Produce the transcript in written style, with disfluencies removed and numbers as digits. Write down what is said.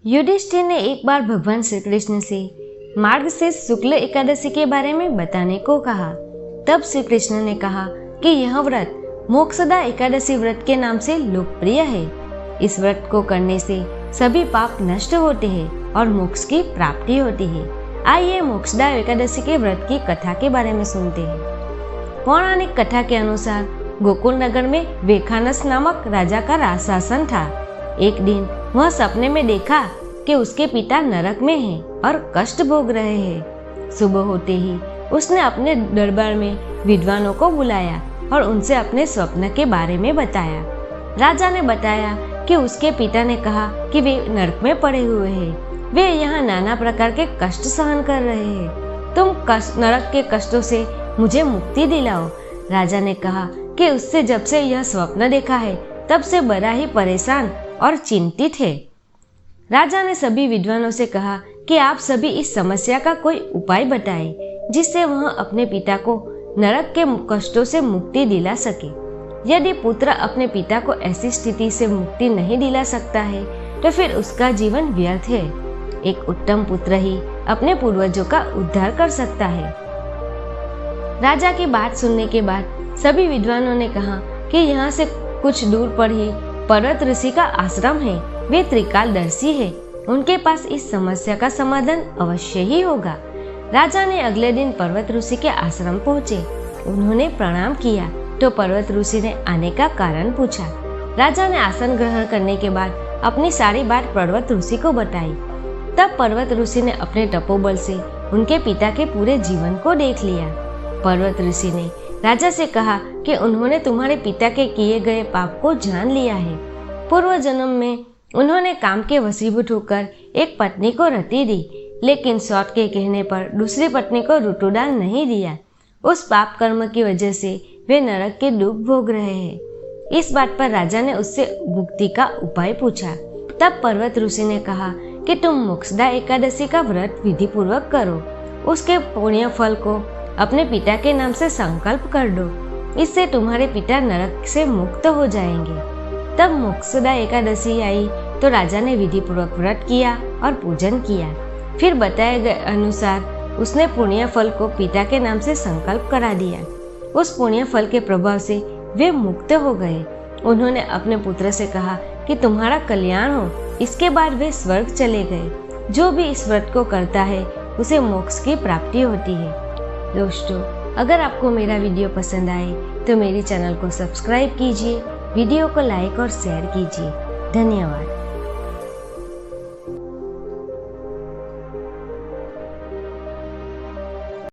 युधिष्ठिर ने एक बार भगवान श्री कृष्ण से मार्गशीर्ष शुक्ल एकादशी के बारे में बताने को कहा। तब श्री कृष्ण ने कहा कि यह व्रत मोक्षदा एकादशी व्रत के नाम से लोकप्रिय है। इस व्रत को करने से सभी पाप नष्ट होते हैं और मोक्ष की प्राप्ति होती है। आइए मोक्षदा एकादशी के व्रत की कथा के बारे में सुनते हैं। पौराणिक कथा के अनुसार गोकुल नगर में वेखानस नामक राजा का राज शासन था। एक दिन वह सपने में देखा कि उसके पिता नरक में हैं और कष्ट भोग रहे हैं। सुबह होते ही उसने अपने दरबार में विद्वानों को बुलाया और उनसे अपने स्वप्न के बारे में बताया। राजा ने बताया कि उसके पिता ने कहा कि वे नरक में पड़े हुए हैं, वे यहाँ नाना प्रकार के कष्ट सहन कर रहे हैं। तुम नरक के कष्टों से मुझे मुक्ति दिलाओ। राजा ने कहा कि उससे जब से यह स्वप्न देखा है तब से बड़ा ही परेशान और चिंतित है। राजा ने सभी विद्वानों से कहा कि आप सभी इस समस्या का कोई उपाय बताएं जिससे वह अपने पिता को नरक के कष्टों से मुक्ति दिला सके। यदि पुत्र अपने पिता को ऐसी स्थिति से मुक्ति नहीं दिला सकता है तो फिर उसका जीवन व्यर्थ है। एक उत्तम पुत्र ही अपने पूर्वजों का उद्धार कर सकता है। राजा की बात सुनने के बाद सभी विद्वानों ने कहा कि यहाँ से कुछ दूर पर ही पर्वत ऋषि का आश्रम है। वे त्रिकालदर्शी है, उनके पास इस समस्या का समाधान अवश्य ही होगा। राजा ने अगले दिन पर्वत ऋषि के आश्रम पहुँचे। उन्होंने प्रणाम किया तो पर्वत ऋषि ने आने का कारण पूछा। राजा ने आसन ग्रहण करने के बाद अपनी सारी बात पर्वत ऋषि को बताई। तब पर्वत ऋषि ने अपने तपोबल से उनके पिता के पूरे जीवन को देख लिया। पर्वत ऋषि ने राजा से कहा कि उन्होंने तुम्हारे पिता के किए गए पाप को जान लिया है। पूर्व जन्म में उन्होंने काम के वशीभूत होकर एक पत्नी को रति दी, लेकिन सौत के कहने पर दूसरी पत्नी को ऋतुदान नहीं दिया। उस पाप कर्म की वजह से वे नरक के दुख भोग रहे हैं। इस बात पर राजा ने उससे मुक्ति का उपाय पूछा। तब पर्वत ऋषि ने कहा कि तुम मोक्षदा एकादशी का व्रत विधि पूर्वक करो। उसके पुण्य फल को अपने पिता के नाम से संकल्प कर दो, इससे तुम्हारे पिता नरक से मुक्त हो जाएंगे। तब मोक्षदा एकादशी आई तो राजा ने विधि पूर्वक व्रत किया और पूजन किया। फिर बताए गए अनुसार उसने पुण्य फल को पिता के नाम से संकल्प करा दिया। उस पुण्य फल के प्रभाव से वे मुक्त हो गए। उन्होंने अपने पुत्र से कहा कि तुम्हारा कल्याण हो। इसके बाद वे स्वर्ग चले गए। जो भी इस व्रत को करता है उसे मोक्ष की प्राप्ति होती है। दोस्तों, अगर आपको मेरा वीडियो पसंद आए तो मेरे चैनल को सब्सक्राइब कीजिए, वीडियो को लाइक और शेयर कीजिए। धन्यवाद।